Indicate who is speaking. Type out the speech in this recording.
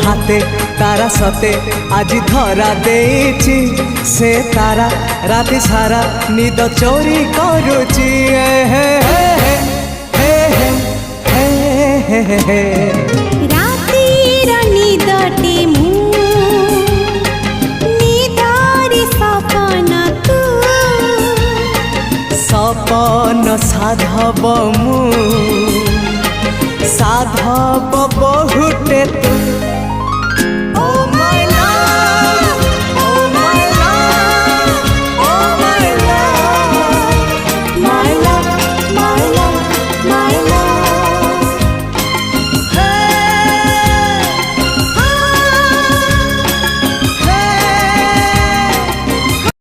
Speaker 1: हाथे तारा सते आज धरा देछि से तारा राति सारा निद चोरी करुची हे हे हे हे हे हे हे
Speaker 2: रातिर निदटे मु निदारी सपन तू
Speaker 1: सपन साधव मु साधव बहुटे तू